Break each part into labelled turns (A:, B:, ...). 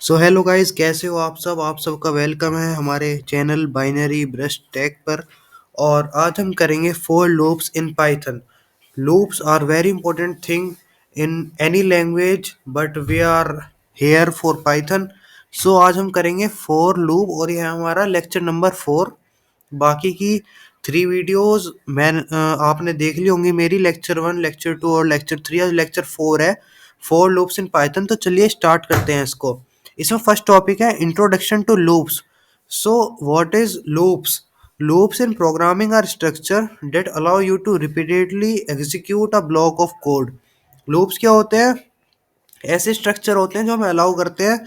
A: So hello guys, कैसे हो आप सबका वेलकम है हमारे चैनल बाइनरी ब्रश टेक पर। और आज हम करेंगे for loops in Python. Loops are very important thing in any language but we are here for Python. So आज हम करेंगे फोर लूप और यह हमारा लेक्चर नंबर 4। बाकी की 3 वीडियोस आपने देख ली होंगी, मेरी लेक्चर 1, लेक्चर 2 और लेक्चर 3। आज लेक्चर 4 है, फोर लूप्स इन पाइथन। तो चलिए स्टार्ट करते हैं इसको। इसमें फर्स्ट टॉपिक है introduction to loops. So what is loops? Loops in programming are structure that allow you to repeatedly execute a block of code. Loops क्या होते हैं? ऐसे स्ट्रक्चर होते हैं जो हमें अलाउ करते हैं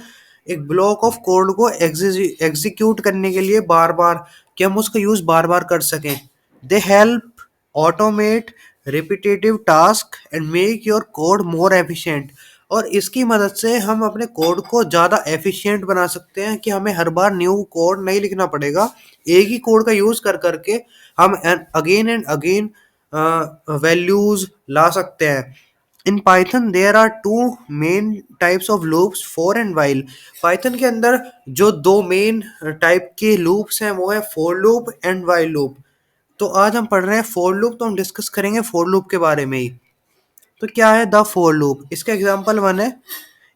A: एक ब्लॉक ऑफ कोड को एग्जीक्यूट करने के लिए बार बार, कि हम उसका यूज बार बार कर सकें। They help automate repetitive task and make your code more efficient. और इसकी मदद से हम अपने कोड को ज़्यादा एफिशिएंट बना सकते हैं कि हमें हर बार न्यू कोड नहीं लिखना पड़ेगा। एक ही कोड का यूज कर करके हम अगेन एंड अगेन वैल्यूज ला सकते हैं। In Python there are two main types of loops, for and while. Python के अंदर जो दो मेन टाइप के लूप्स हैं वो है for loop and while loop. तो आज हम पढ़ रहे हैं फॉर लूप, तो हम डिस्कस करेंगे फॉर लूप के बारे में ही। तो क्या है द फॉर लूप? इसका एग्जांपल 1 है,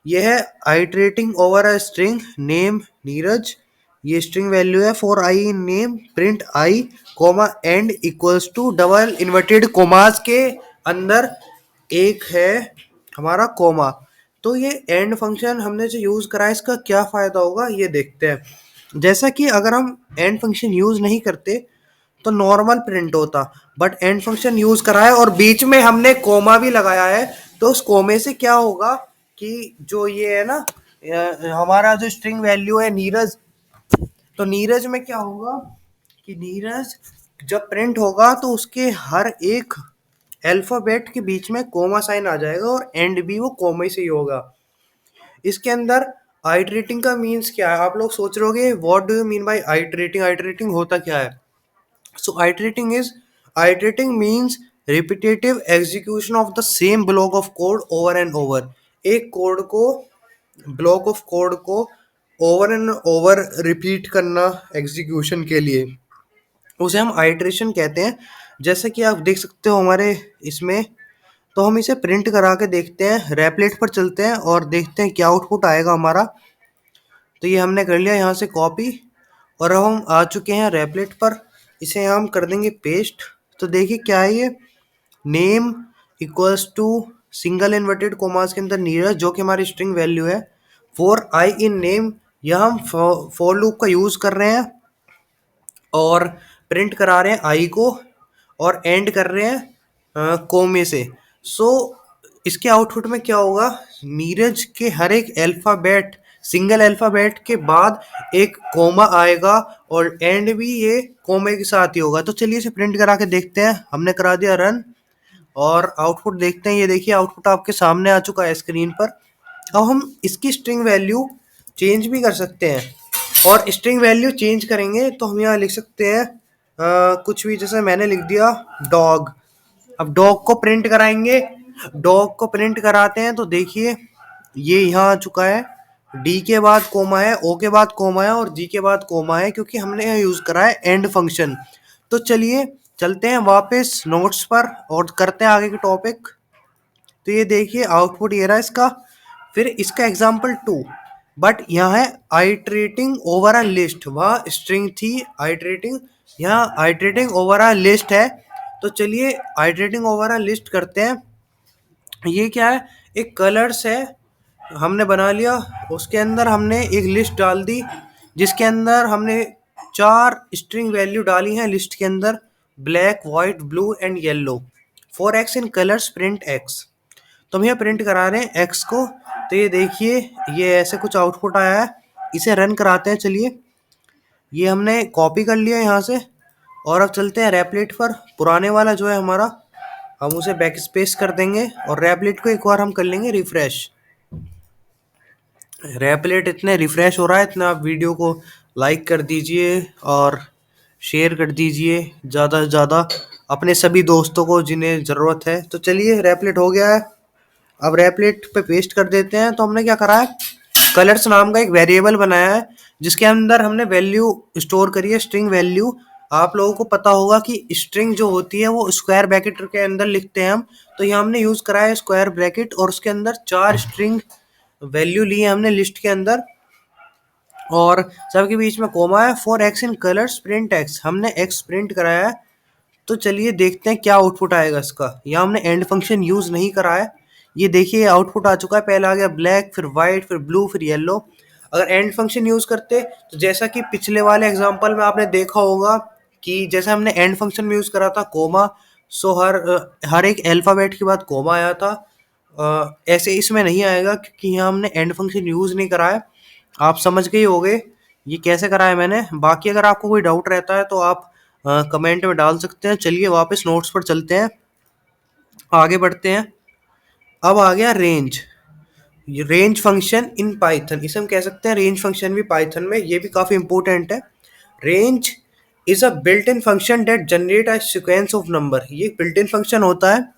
A: यह है iterating over a string name Neeraj. ये स्ट्रिंग वैल्यू है for i in name, print i comma end equals to double inverted commas के अंदर एक है हमारा कोमा। तो ये एंड फंक्शन हमने जो यूज करा है, इसका क्या फायदा होगा ये देखते हैं। जैसा कि अगर हम एंड फंक्शन यूज नहीं करते तो नॉर्मल प्रिंट होता, बट एंड फंक्शन यूज करा है और बीच में हमने कोमा भी लगाया है। तो उस कोमे से क्या होगा कि जो ये है ना, हमारा जो स्ट्रिंग वैल्यू है नीरज, तो नीरज में क्या होगा कि नीरज जब प्रिंट होगा तो उसके हर एक अल्फाबेट के बीच में कोमा साइन आ जाएगा और एंड भी वो कोमे से ही होगा। इसके अंदर आइटरेटिंग का मीन्स क्या है? आप लोग सोच रहे होगे what do you mean by iterating, iterating होता क्या है? So iterating means repetitive execution of the same block of code over and over। एक कोड को, ब्लॉक ऑफ कोड को ओवर एंड ओवर रिपीट करना एग्जीक्यूशन के लिए, उसे हम आइटरेशन कहते हैं। जैसे कि आप देख सकते हो हमारे इसमें, तो हम इसे प्रिंट करा के देखते हैं, रेपलेट पर चलते हैं और देखते हैं क्या आउटपुट आएगा हमारा। तो ये हमने कर लिया यहाँ से कॉपी, और अब हम आ चुके हैं रेपलेट पर। इसे हम कर देंगे पेस्ट। तो देखिए क्या है ये, name equals to single inverted commas के अंदर नीरज, जो कि हमारी स्ट्रिंग वैल्यू है फॉर आई इन नेम। यह हम फॉर लूप का यूज कर रहे हैं और प्रिंट करा रहे हैं आई को और एंड कर रहे हैं कोमे से। सो इसके आउटपुट में क्या होगा, नीरज के हर एक अल्फाबेट, सिंगल अल्फाबेट के बाद एक कोमा आएगा और एंड भी ये कोमे के साथ ही होगा। तो चलिए इसे प्रिंट करा के देखते हैं। हमने करा दिया रन और आउटपुट देखते हैं। ये देखिए आउटपुट आपके सामने आ चुका है स्क्रीन पर। अब हम इसकी स्ट्रिंग वैल्यू चेंज भी कर सकते हैं, और स्ट्रिंग वैल्यू चेंज करेंगे तो हम यहाँ लिख सकते हैं कुछ भी, जैसे मैंने लिख दिया डॉग। अब डॉग को प्रिंट कराएंगे, डॉग को प्रिंट कराते हैं तो देखिए ये यहाँ आ चुका है, डी के बाद कोमा है, ओ के बाद कोमा है और जी के बाद कोमा है, क्योंकि हमने यहाँ यूज करा है एंड फंक्शन। तो चलिए चलते हैं वापस नोट्स पर और करते हैं आगे के टॉपिक। तो ये देखिए आउटपुट ये रहा इसका। फिर इसका एग्जाम्पल 2, बट यहाँ है आइटरेटिंग ओवर अ लिस्ट। वह स्ट्रिंग थी आइटरेटिंग, यहाँ आइटरेटिंग ओवर अ लिस्ट है। तो चलिए आइटरेटिंग ओवर अ लिस्ट करते हैं। ये क्या है, एक कलर्स है हमने बना लिया, उसके अंदर हमने एक लिस्ट डाल दी जिसके अंदर हमने 4 स्ट्रिंग वैल्यू डाली हैं लिस्ट के अंदर, black white blue and yellow. For x in colours print x. तो हम यहाँ प्रिंट करा रहे हैं एक्स को। तो ये देखिए ये ऐसे कुछ आउटपुट आया है। इसे रन कराते हैं। चलिए ये हमने कॉपी कर लिया यहाँ से, और अब चलते हैं रेपलेट पर। पुराने वाला जो है हमारा, हम उसे बैक स्पेस कर देंगे और रेपलेट को एक बार हम कर लेंगे रिफ्रेश। रेपलेट इतने रिफ्रेश हो रहा है, इतना आप वीडियो को लाइक कर दीजिए और शेयर कर दीजिए ज़्यादा से ज़्यादा अपने सभी दोस्तों को जिन्हें ज़रूरत है। तो चलिए रेपलेट हो गया है, अब रेपलेट पे पेस्ट कर देते हैं। तो हमने क्या करा है, कलर्स नाम का एक वेरिएबल बनाया है जिसके अंदर हमने वैल्यू स्टोर करी है, स्ट्रिंग वैल्यू। आप लोगों को पता होगा कि स्ट्रिंग जो होती है वो स्क्वायर ब्रैकेट के अंदर लिखते हैं हम। तो यहाँ हमने यूज करा है स्क्वायर ब्रैकेट और उसके अंदर 4 स्ट्रिंग वैल्यू ली है हमने लिस्ट के अंदर, और सबके बीच में कोमा है। For x in colours print x, हमने एक्स प्रिंट कराया है। तो चलिए देखते हैं क्या आउटपुट आएगा इसका। यहाँ हमने एंड फंक्शन यूज नहीं करा है। ये देखिए आउटपुट आ चुका है, पहला आ गया ब्लैक, फिर व्हाइट, फिर ब्लू, फिर येलो। अगर एंड फंक्शन यूज करते तो जैसा कि पिछले वाले एग्जांपल में आपने देखा होगा कि जैसे हमने एंड फंक्शन में यूज करा था कोमा, सो हर एक अल्फाबेट के बाद कोमा आया था। ऐसे इसमें नहीं आएगा क्योंकि यहाँ हमने एंड फंक्शन यूज नहीं करा है। आप समझ गए होंगे ये कैसे करा है मैंने। बाकी अगर आपको कोई डाउट रहता है तो आप कमेंट में डाल सकते हैं। चलिए वापस नोट्स पर चलते हैं, आगे बढ़ते हैं। अब आ गया range. Range function in Python, इसे हम कह सकते हैं रेंज फंक्शन भी पाइथन में, ये भी काफी इंपॉर्टेंट है। Range is a built in function that generate a sequence of number. ये बिल्ट इन फंक्शन होता है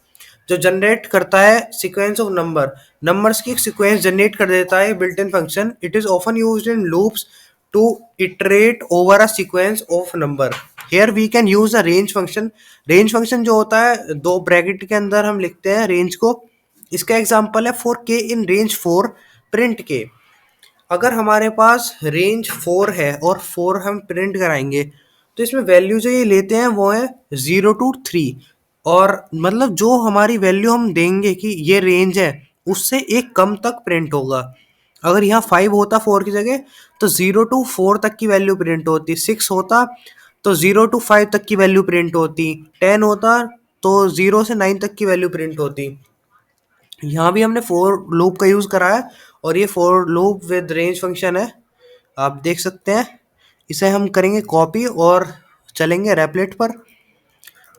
A: जो जनरेट करता है सीक्वेंस ऑफ नंबर्स की एक सीक्वेंस जनरेट कर देता है built in function. It is often used in loops to iterate over a sequence of number. Here we can use a range function. Range function जो होता है दो ब्रैकेट के अंदर हम लिखते हैं रेंज को। इसका एग्जांपल है फॉर के इन रेंज 4 प्रिंट के। अगर हमारे पास रेंज 4 है और 4 हम प्रिंट कराएंगे तो इसमें वैल्यू जो ये लेते हैं वो है 0 to 3। और मतलब जो हमारी वैल्यू हम देंगे कि ये रेंज है उससे एक कम तक प्रिंट होगा। अगर यहाँ 5 होता 4 की जगह तो 0 to 4 तक की वैल्यू प्रिंट होती, 6 होता तो 0 to 5 तक की वैल्यू प्रिंट होती, 10 होता तो 0 से 9 तक की वैल्यू प्रिंट होती। यहाँ भी हमने फोर लूप का यूज करा है और ये for loop with range function है, आप देख सकते हैं। इसे हम करेंगे कॉपी और चलेंगे रैपलेट पर।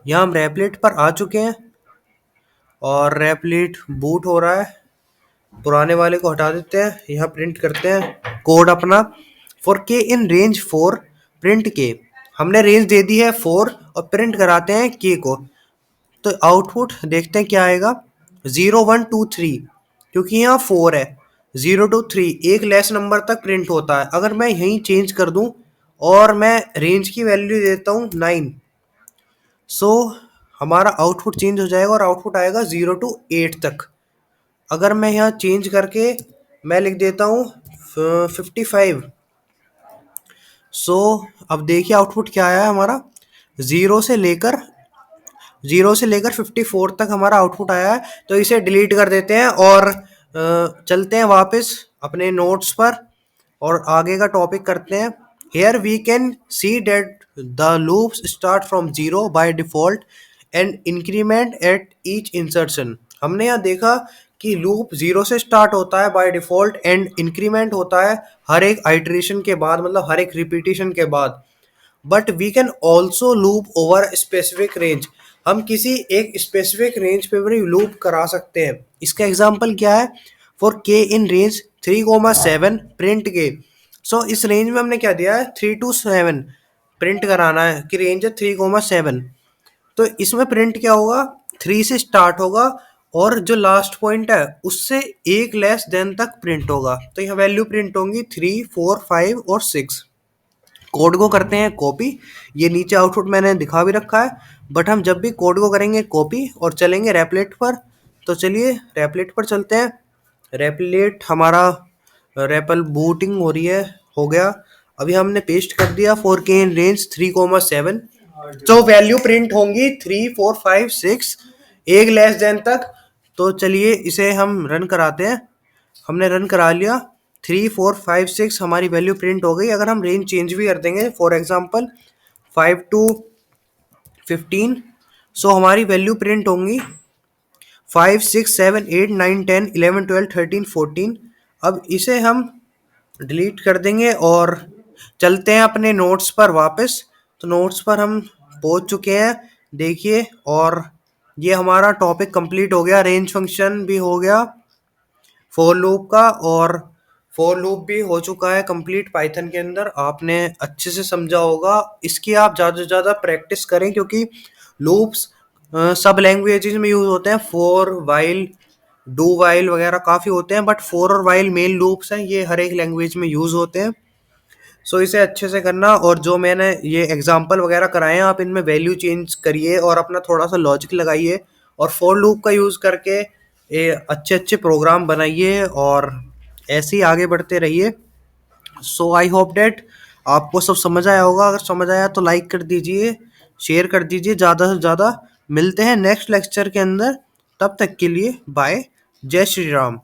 A: यहाँ हम रैपलेट पर आ चुके हैं और रैपलेट बूट हो रहा है। पुराने वाले को हटा देते हैं, यहाँ प्रिंट करते हैं कोड अपना। फॉर के इन रेंज 4 प्रिंट के, हमने रेंज दे दी है 4 और प्रिंट कराते हैं के को। तो आउटपुट देखते हैं क्या आएगा। 0 1 2 3, क्योंकि यहाँ 4 है, 0 to 3 एक लेस नंबर तक प्रिंट होता है। अगर मैं यहीं चेंज कर दूं और मैं रेंज की वैल्यू देता हूँ 9, सो हमारा आउटपुट चेंज हो जाएगा और आउटपुट आएगा 0 to 8 तक। अगर मैं यहाँ चेंज करके मैं लिख देता हूँ 55, सो अब देखिए आउटपुट क्या आया हमारा। जीरो से लेकर 54 तक हमारा आउटपुट आया है। तो इसे डिलीट कर देते हैं और चलते हैं वापस अपने नोट्स पर और आगे का टॉपिक करते हैं। Here we can see that the loops start from zero by default and increment at each insertion. हमने यहाँ देखा कि लूप जीरो से स्टार्ट होता है बाय डिफॉल्ट एंड इंक्रीमेंट होता है हर एक आइट्रेशन के बाद, मतलब हर एक रिपीटिशन के बाद। But we can also loop over specific range, हम किसी एक स्पेसिफिक रेंज पे भी लूप करा सकते हैं। इसका एग्जांपल क्या है, फॉर के इन रेंज 3,7 प्रिंट के। सो इस रेंज में हमने क्या दिया है 3 to 7 प्रिंट कराना है कि रेंज है 3,7। तो इसमें प्रिंट क्या होगा, 3 से स्टार्ट होगा और जो लास्ट पॉइंट है उससे एक लेस देन तक प्रिंट होगा। तो यहाँ वैल्यू प्रिंट होंगी 3 4 5 और 6। कोड को करते हैं कॉपी, ये नीचे आउटपुट मैंने दिखा भी रखा है। बट हम जब भी कोड को करेंगे कॉपी और चलेंगे रैपलेट पर। तो चलिए रैपलेट पर चलते हैं। रैपलेट हमारा रैपल बूटिंग हो रही है, हो गया। अभी हमने पेस्ट कर दिया 4K इन रेंज 3,7। तो वैल्यू प्रिंट होंगी 3 4 5 6 एक लेस देन तक। तो चलिए इसे हम रन कराते हैं। हमने रन करा लिया, 3 4 5 6 हमारी वैल्यू प्रिंट हो गई। अगर हम रेंज चेंज भी कर देंगे फॉर एग्जांपल 5 to 15, सो हमारी वैल्यू प्रिंट होंगी 5 6 7 8 9 10 11 12 13 14। अब इसे हम डिलीट कर देंगे और चलते हैं अपने नोट्स पर वापस। तो नोट्स पर हम पहुंच चुके हैं देखिए, और ये हमारा टॉपिक कंप्लीट हो गया। रेंज फंक्शन भी हो गया फॉर लूप का, और फॉर लूप भी हो चुका है कंप्लीट पाइथन के अंदर। आपने अच्छे से समझा होगा। इसकी आप ज़्यादा से ज़्यादा प्रैक्टिस करें क्योंकि लूप्स सब लैंग्वेजेस में यूज होते हैं, फॉर वाइल डू वाइल वगैरह काफ़ी होते हैं, बट फोर और वाइल मेन लूप्स हैं, ये हर एक लैंग्वेज में यूज़ होते हैं। सो इसे अच्छे से करना, और जो मैंने ये एग्जांपल वगैरह कराए हैं आप इनमें वैल्यू चेंज करिए और अपना थोड़ा सा लॉजिक लगाइए, और फॉर लूप का यूज़ करके ये अच्छे अच्छे प्रोग्राम बनाइए और ऐसे ही आगे बढ़ते रहिए। सो आई होप डेट आपको सब समझ आया होगा। अगर समझ आया तो लाइक कर दीजिए, शेयर कर दीजिए ज़्यादा से ज़्यादा। मिलते हैं नेक्स्ट लेक्चर के अंदर, तब तक के लिए बाय। जय श्री राम।